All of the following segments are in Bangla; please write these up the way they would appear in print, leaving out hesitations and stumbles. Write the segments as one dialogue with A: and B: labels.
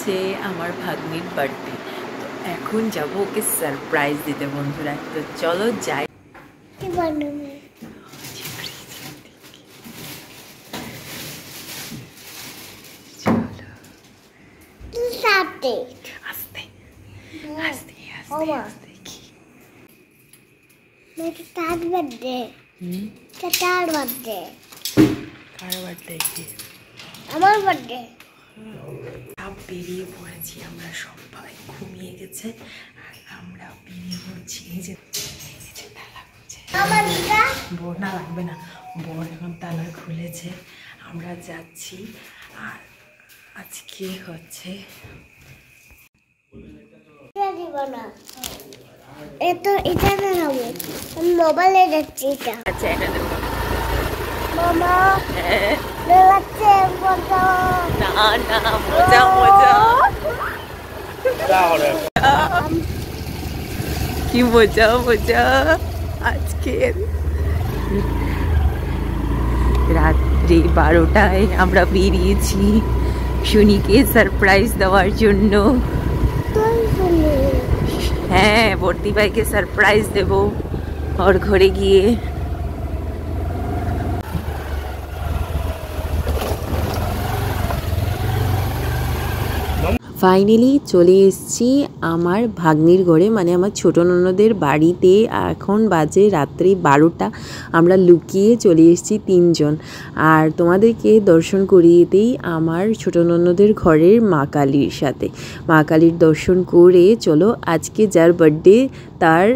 A: হচ্ছে আমার ভাগ্নির বার্থডে, তো এখন যাব ওকে সারপ্রাইজ দিতে বন্ধুরা। তো চলো যাই।
B: আমার বার্থডে
A: বেরিয়ে পড়েছি আমরা, সবাই ঘুমিয়ে গেছে আর আমরা বেরিয়ে পড়ছি। এই যে তালা খুলছে, বোর না লাগবে না, বোর এখন তালা খুলেছে, আমরা যাচ্ছি। আর আজকে হচ্ছে
B: মোবাইলে যাচ্ছি।
A: আচ্ছা এটা
B: মামা
A: না না মজা মজা, কি মজা মজা। আজকে রাত্রি 12টায় আমরা বেরিয়েছি শুনিকে সারপ্রাইজ দেওয়ার জন্য। হ্যাঁ, বর্তি ভাইকে সারপ্রাইজ দেব ওর ঘরে গিয়ে। ফাইনালি চলে এসেছি আমার ভাগ্নির ঘরে, মানে আমার ছোটো ননদের বাড়িতে। এখন বাজে রাত্রি 12টা। আমরা লুকিয়ে চলে এসেছি 3 জন। আর তোমাদেরকে দর্শন করিয়েতেই আমার ছোটো ননদের ঘরের মা কালীর সাথে, মা কালীর দর্শন করে চলো আজকে যার বার্থডে তার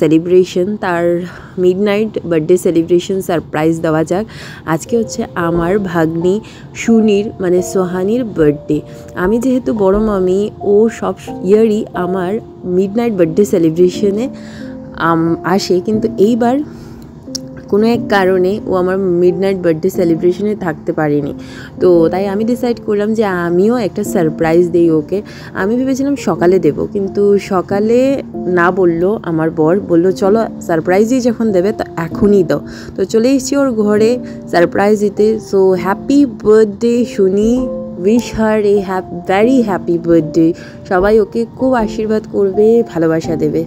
A: সেলিব্রেশন, তার মিডনাইট বার্থডে সেলিব্রেশন সারপ্রাইজ দেওয়া যাক। আজকে হচ্ছে আমার ভাগ্নি সুনির মানে সোহানির বার্থডে। আমি যেহেতু বড় মামি, ও সব ইয়ারই আমার মিডনাইট বার্থডে সেলিব্রেশনে আসে, কিন্তু এইবার কোনো এক কারণে ও আমার মিডনাইট বার্থডে সেলিব্রেশনে থাকতে পারিনি। তো তাই আমি ডিসাইড করলাম যে আমিও একটা সারপ্রাইজ দিই ওকে। আমি ভেবেছিলাম সকালে দেব, কিন্তু সকালে না বললো আমার বর, বললো চলো সারপ্রাইজই যখন দেবে তো এখনই দাও। তো চলে এসেছি ওর ঘরে সারপ্রাইজ দিতে। So happy birthday Suni, wish her a very happy birthday. সবাই ওকে খুব আশীর্বাদ করবে, ভালোবাসা দেবে।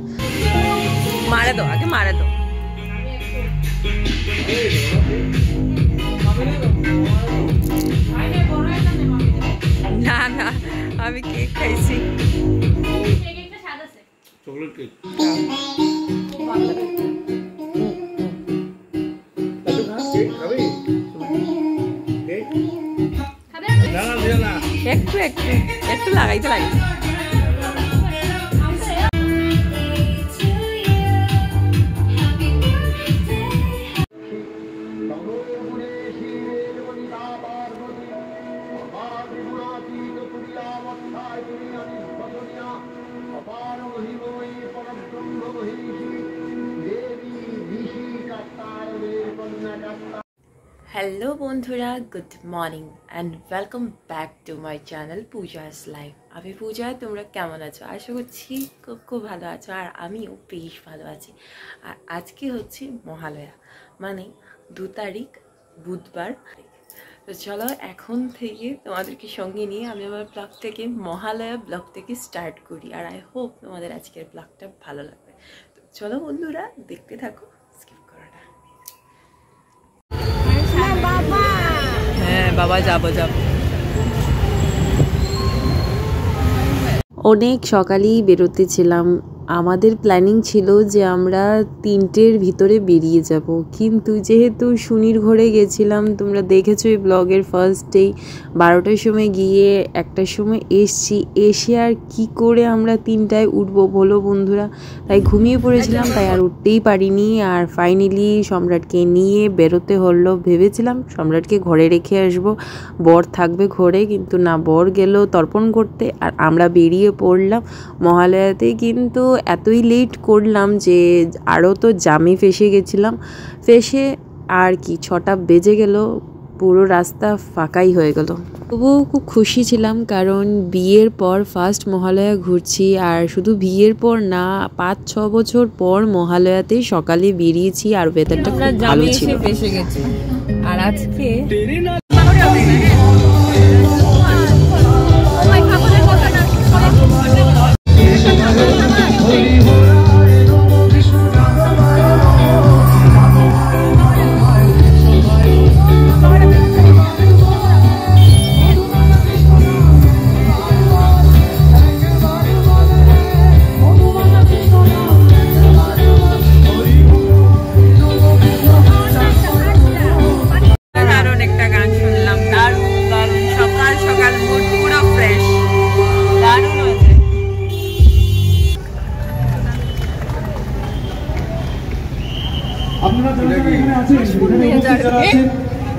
A: মারা দাও, আগে মারা দাও। না না, আমি কেক খাইছি, চকলেট কেক। একটু একটু একটু লাগাইতে লাগে। হ্যালো বন্ধুরা, good morning and welcome back to my channel Puja's life. আমি পূজা, তোমরা কেমন আছো? আশা করছি খুব খুব ভালো আছো, আর আমিও বেশ ভালো আছি। আর আজকে হচ্ছে মহালয়া, মানে 2 তারিখ বুধবার। তো চলো এখন থেকে তোমাদেরকে সঙ্গে নিয়ে আমি আমার ব্লগ থেকে, মহালয়া ব্লগ থেকে স্টার্ট করি। আর আই হোপ তোমাদের আজকের ব্লগটা ভালো লাগবে। তো চলো বন্ধুরা, দেখতে থাকো, স্কিপ করো না। হ্যাঁ বাবা, যাবো। অনেক সকালেই বেরোতে ছিলাম। আমাদের প্ল্যানিং ছিল যে আমরা 3টের ভিতরে বেরিয়ে যাব, কিন্তু যেহেতু সুনির ঘরে গেছিলাম, তোমরা দেখেছো এই ব্লগের ফার্স্টেই, 12টার সময় গিয়ে 1টার সময় এসে আর কি করে আমরা 3টায় উঠবো বলো বন্ধুরা। তাই ঘুমিয়ে পড়েছিলাম, তাই আর উঠতেই পারিনি। আর ফাইনালি সম্রাটকে নিয়ে বেরোতে হলো। ভেবেছিলাম সম্রাটকে ঘরে রেখে আসবো, বর থাকবে ঘরে, কিন্তু না, বর গেল তর্পণ করতে আর আমরা বেরিয়ে পড়লাম মহালয়াতে। কিন্তু এতই লেট করলাম যে আরও তো জামে ফেসে গেছিলাম। ফেসে আর কি 6টা বেজে গেল, পুরো রাস্তা ফাঁকাই হয়ে গেল। তবুও খুব খুশি ছিলাম, কারণ বিয়ের পর ফার্স্ট মহালয়া ঘুরছি। আর শুধু বিয়ের পর না, 5-6 বছর পর মহালয়াতে সকালে বেরিয়েছি, আর ওয়েদারটা খুব ভালো ছিল। ফেসে গেছি আর আজকে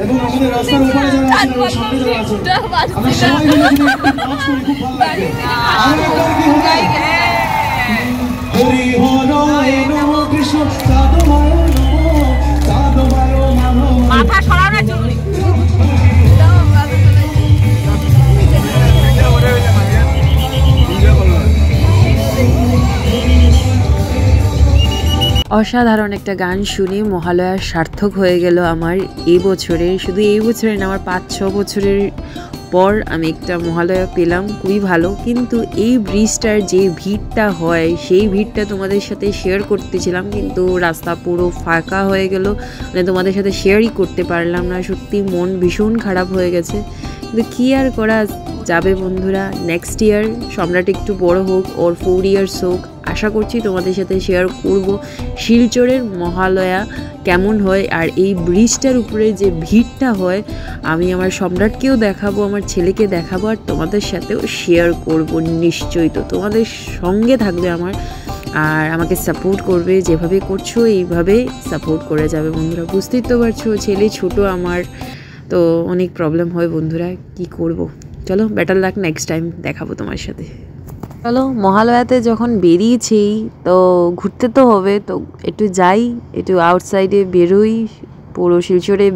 C: এবং আমাদের রাস্তার উপরে যারা আছেন এবং সামনে যারা আছেন আমরা সবাই মিলে যদি একটু নাচ করি খুব ভালো লাগবে। আরেকবার কি হবে? হরি হরায় নমঃ কৃষ্ণ চাঁদমায় নমঃ চাঁদমায় নমঃ।
D: মাথা সরাও না চুল।
A: অসাধারণ একটা গান শুনে মহালয়া সার্থক হয়ে গেল আমার এই বছরে। শুধু এই বছরে না, আমার 5-6 বছরের পর আমি একটা মহালয়া পেলাম, খুবই ভালো। কিন্তু এই ব্রিজটার যে ভিড়টা হয় সেই ভিড়টা তোমাদের সাথে শেয়ার করতেছিলাম, কিন্তু রাস্তা পুরো ফাঁকা হয়ে গেল, মানে তোমাদের সাথে শেয়ারই করতে পারলাম না। সত্যি মন ভীষণ খারাপ হয়ে গেছে, কিন্তু কী আর করা যাবে বন্ধুরা। নেক্সট ইয়ার সম্রাট একটু বড় হোক, ওর 4 ইয়ার্স হোক, আশা করছি তোমাদের সাথে শেয়ার করব শিলচরের মহালয়া কেমন হয়। আর এই ব্রিজটার উপরে যে ভিড়টা হয় আমি আমার সম্রাটকেও দেখাবো, আমার ছেলেকে দেখাবো, আর তোমাদের সাথেও শেয়ার করব নিশ্চয়ই। তো তোমাদের সঙ্গে থাকবে আমার, আর আমাকে সাপোর্ট করবে, যেভাবে করছো এইভাবে সাপোর্ট করে যাবে বন্ধুরা। বুঝতেই তো পারছো, ছেলে ছোট আমার, তো অনেক প্রবলেম হয় বন্ধুরা, কি করব। চলো বেটার লাক, নেক্সট টাইম দেখাবো তোমার সাথে। চলো মহালয়াতে যখন বেরিয়েছি তো ঘুরতে তো হবে, তো একটু যাই, একটু আউটসাইডে বেরোই, পুরো শিলচরে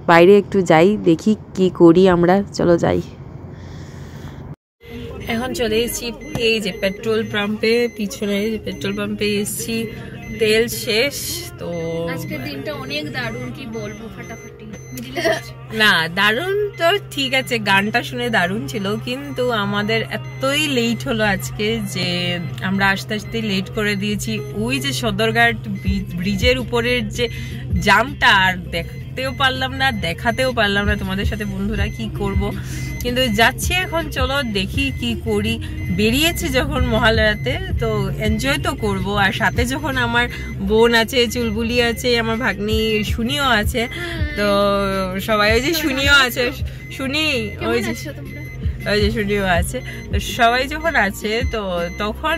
A: বাইরে একটু যাই, দেখি কি করি আমরা। চলো যাই। এখন চলে এসেছি এই যে পেট্রোল পাম্পে, পিছনে যে পেট্রোল পাম্পে এসেছি, তেল শেষ। তো
D: আজকের দিনটা অনেক দারুণ, কি বলবো, ফাটাফাটি।
A: না দারুণ তো ঠিক আছে, গানটা শুনে দারুণ ছিল, কিন্তু আমাদের এতই লেট হলো আজকে যে আমরা আস্তে আস্তে লেট করে দিয়েছি। ওই যে সদরঘাট ব্রিজের উপরের যে জামটা, আর দেখতেও পারলাম না, দেখাতেও পারলাম না তোমাদের সাথে বন্ধুরা, কি করব। কিন্তু যাচ্ছি এখন, চলো দেখি কি করি। বেরিয়েছি যখন মহালয়াতে তো এনজয় তো করব, আর সাথে যখন আমার বোন আছে, চুলবুলি আছে, আমার ভাগ্নি শুনিও আছে, তো সবাই, ওই যে শুনিও আছে, শুনি ওই যে শুনিও আছে, তো সবাই যখন আছে তো তখন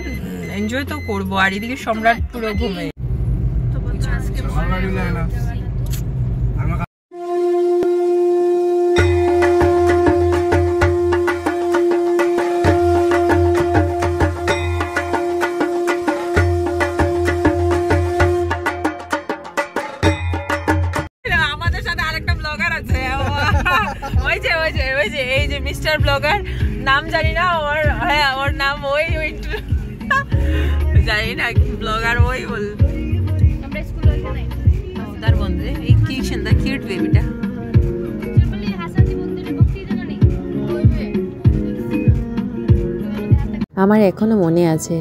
A: এনজয় তো করব। আর এদিকে সম্রাট পুরো ঘুমে। আমাদের সাথে আরেকটা ব্লগার আছে, ওই যে এই যে মিস্টার ব্লগার, নাম জানি না ওর, হ্যাঁ ওর নাম ওই জানি না, ব্লগার ওই বল।
D: আমরা স্কুলে যাই
A: তার বন্ধু, এই কি সুন্দর কিউট বেবিটা।
D: বলি হাসানি মন্দিরে ভক্তি জানা নেই
A: আমার এখনো মনে আছে,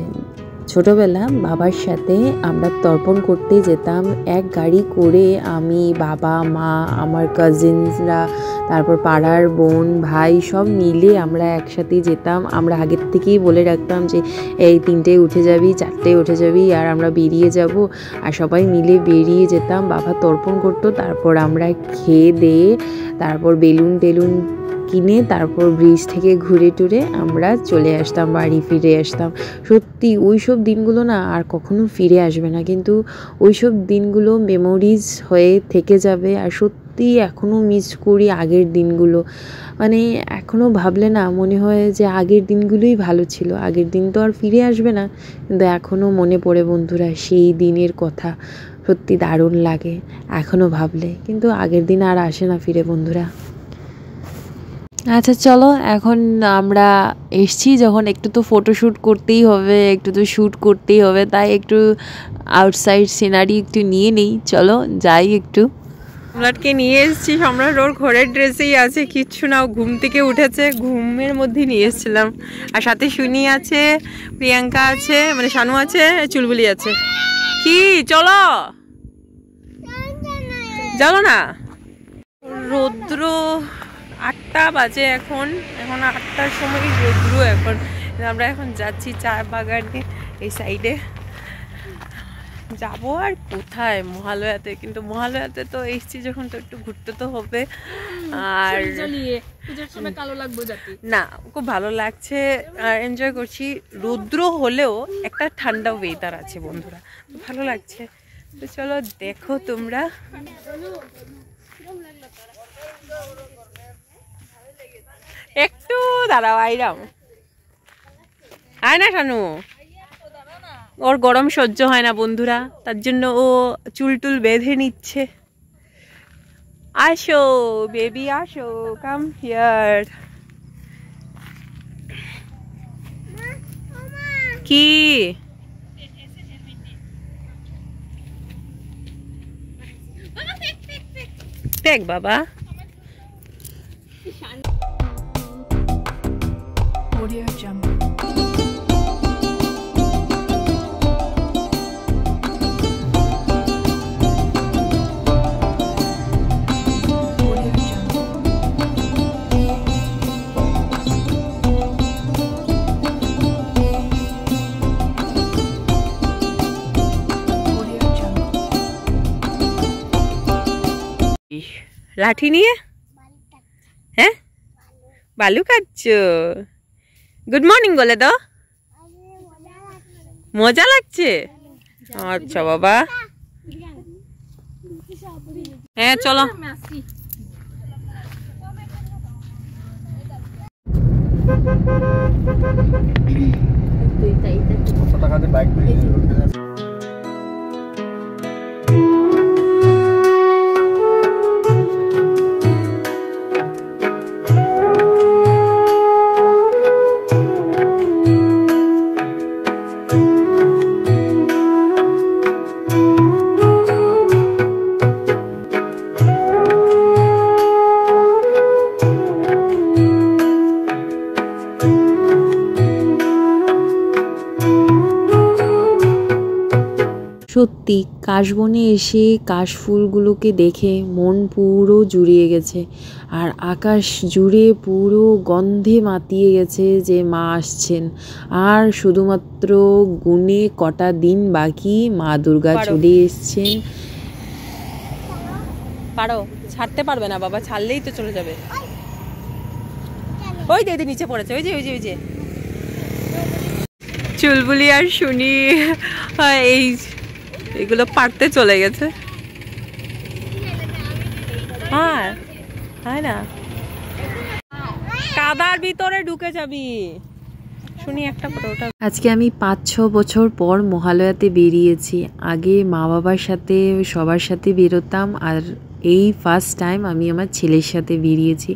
A: ছোটবেলা বাবার সাথে আমরা তর্পণ করতে যেতাম, এক গাড়ি করে আমি, বাবা, মা, আমার কাজিনসরা, তারপর পাড়ার বোন ভাই সব মিলে আমরা একসাথে যেতাম। আমরা আগের থেকেই বলে রাখতাম যে এই 3টেয় উঠে যাবি, 4টেয় উঠে যাবি, আর আমরা বেরিয়ে যাব, আর সবাই মিলে বেরিয়ে যেতাম। বাবা তর্পণ করতো, তারপর আমরা খেয়ে দিয়ে, তারপর বেলুন টেলুন কিনে, তারপর ব্রিজ থেকে ঘুরে টুরে আমরা চলে আসতাম, বাড়ি ফিরে আসতাম। সত্যি ওই সব দিনগুলো না আর কখনো ফিরে আসবে না, কিন্তু ওই সব দিনগুলো মেমোরিজ হয়ে থেকে যাবে। আর সত্যি এখনও মিস করি আগের দিনগুলো, মানে এখনও ভাবলে না মনে হয় যে আগের দিনগুলোই ভালো ছিল। আগের দিন তো আর ফিরে আসবে না, কিন্তু এখনও মনে পড়ে বন্ধুরা সেই দিনের কথা, সত্যি দারুণ লাগে এখনও ভাবলে, কিন্তু আগের দিন আর আসে না ফিরে বন্ধুরা। আচ্ছা চলো, এখন আমরা এসছি যখন, একটু তো ফটোশ্যুট করতেই হবে, একটু তো শ্যুট করতেই হবে, তাই একটু আউটসাইড সিনারি একটু নিয়ে নেই। চলো যাই একটু। সম্রাটকে নিয়ে এসেছি, সম্রাট ওর ঘরের ড্রেসেই আছে, কিচ্ছু না, ঘুম থেকে উঠেছে, ঘুমের মধ্যে নিয়ে এসেছিলাম। আর সাথে শুনি আছে, প্রিয়াঙ্কা আছে, মানে শানু আছে, চুলবুলি আছে। কি চলো চলো না, রৌদ্র 8টা বাজে এখন 8টার সময় রৌদ্র। এখন আমরা এখন যাচ্ছি চা বাগানে, এই সাইডে যাবো। আর কোথায়, মহালয়াতে, কিন্তু মহালয়াতে তো এসছি যখন, তো একটু ঘুরতে তো হবে। আর
D: কালো লাগবে যাতে
A: না, খুব ভালো লাগছে, আর এনজয় করছি। রৌদ্র হলেও একটা ঠান্ডা ওয়েদার আছে বন্ধুরা, ভালো লাগছে। তো চলো দেখো তোমরা। একটু দাঁড়াও, আইরাম আয় না শানু, ওর গরম সহ্য হয় না বন্ধুরা, তার জন্য ও চুল টুল বেঁধে নিচ্ছে। আসো বেবি আসো, কাম হিয়ার। কি দেখ বাবা,
E: Audio Jungle. Audio Jungle. Audio Jungle.
A: লাঠি নিয়ে হ্যাঁ বালু কাটছ। গুড মর্নিং বলে দাও। মজা লাগছে? আচ্ছা বাবা, হ্যাঁ চলো। সত্যি কাশবনে এসে কাশফুলগুলোকে দেখে মন পুরো জুড়িয়ে গেছে, আর আকাশ জুড়ে পুরো গন্ধে মাতিয়ে গেছে যে মা আসছেন। আর শুধুমাত্র গুনে কটা দিন বাকি, মা দুর্গা চলে এসছেন। পারো, ছাড়তে পারবে না বাবা, ছাড়লেই তো চলে যাবে। ওই দিদি নিচে পড়েছে, ওই যে ওই যে ওই যে চুলবুলি আর শুনি এই এগুলো পারতে চলে গেছে। হ্যাঁ হয় না, কাদার ভিতরে ঢুকে যাবি। শুনি একটা ফটো ওটা। আজকে আমি 5-6 বছর পর মহালয়াতে বেরিয়েছি। আগে মা বাবার সাথে সবার সাথে বেরোতাম, আর এই ফার্স্ট টাইম আমি আমার ছেলের সাথে বেরিয়েছি।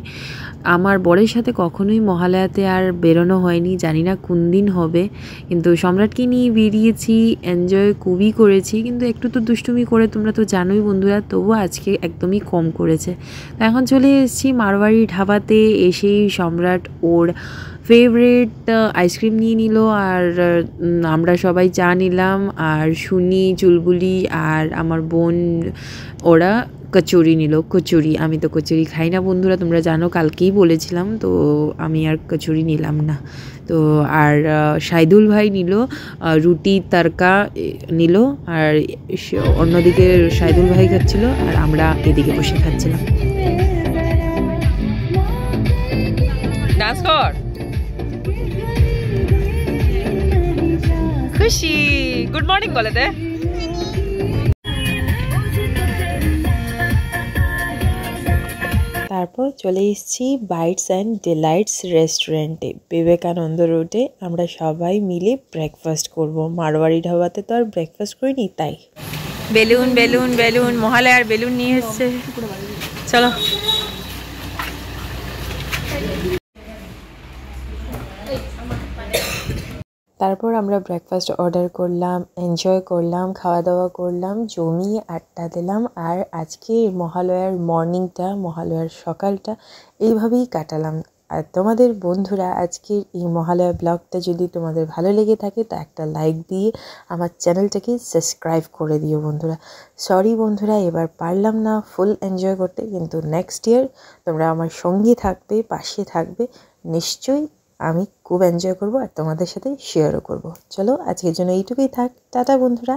A: আমার বরের সাথে কখনোই মহালয়াতে আর বেরোনো হয়নি, জানি না কোন দিন হবে। কিন্তু সম্রাটকে নিয়ে বেরিয়েছি, এনজয় খুবই করেছি, কিন্তু একটু তো দুষ্টুমি করে, তোমরা তো জানোই বন্ধুরা, তবুও আজকে একদমই কম করেছে। তো এখন চলে এসেছি মারোয়ারি ধাবাতে। এসেই সম্রাট ওর ফেভারিট আইসক্রিম নিয়ে নিল, আর আমরা সবাই চা নিলাম, আর শুনি, চুলবুলি আর আমার বোন ওরা কচুরি নিল। কচুরি, আমি তো কচুরি খাই না বন্ধুরা, তোমরা জানো, কালকেই বলেছিলাম, তো আমি আর কচুরি নিলাম না। তো আর সাইদুল ভাই নিল রুটি তরকা নিল, আর অন্যদিকে সাইদুল ভাই খাচ্ছিল, আর আমরা এদিকে বসে খাচ্ছিলাম। ডান্স কর, খুশি। গুড মর্নিং বলে দে। তারপর চলে এসেছি বাইটস অ্যান্ড ডিলাইটস রেস্টুরেন্টে, বিবেকানন্দ রোডে। আমরা সবাই মিলে ব্রেকফাস্ট করব। মারোয়ারি ধাবাতে তো আর ব্রেকফাস্ট করিনি, তাই বেলুন বেলুন বেলুন, মহালয়ার বেলুন নিয়ে এসছে। চলো তারপর আমরা ব্রেকফাস্ট অর্ডার করলাম, এনজয় করলাম, খাওয়া দাওয়া করলাম, জমিয়ে আড্ডা দিলাম। আর আজকে মহালয়ার মর্নিংটা, মহালয়ার সকালটা এইভাবেই কাটালাম। আর তোমাদের বন্ধুরা, আজকের এই মহালয়া ব্লগটা যদি তোমাদের ভালো লেগে থাকে, তো একটা লাইক দিয়ে আমার চ্যানেলটাকে সাবস্ক্রাইব করে দিও বন্ধুরা। সরি বন্ধুরা, এবার পারলাম না ফুল এনজয় করতে, কিন্তু নেক্সট ইয়ার তোমরা আমার সঙ্গে থাকবে, পাশে থাকবে, নিশ্চয়ই আমি খুব এনজয় করব, আর তোমাদের সাথে শেয়ারও করব। চলো আজকের জন্য এইটুকুই থাক, টাটা বন্ধুরা।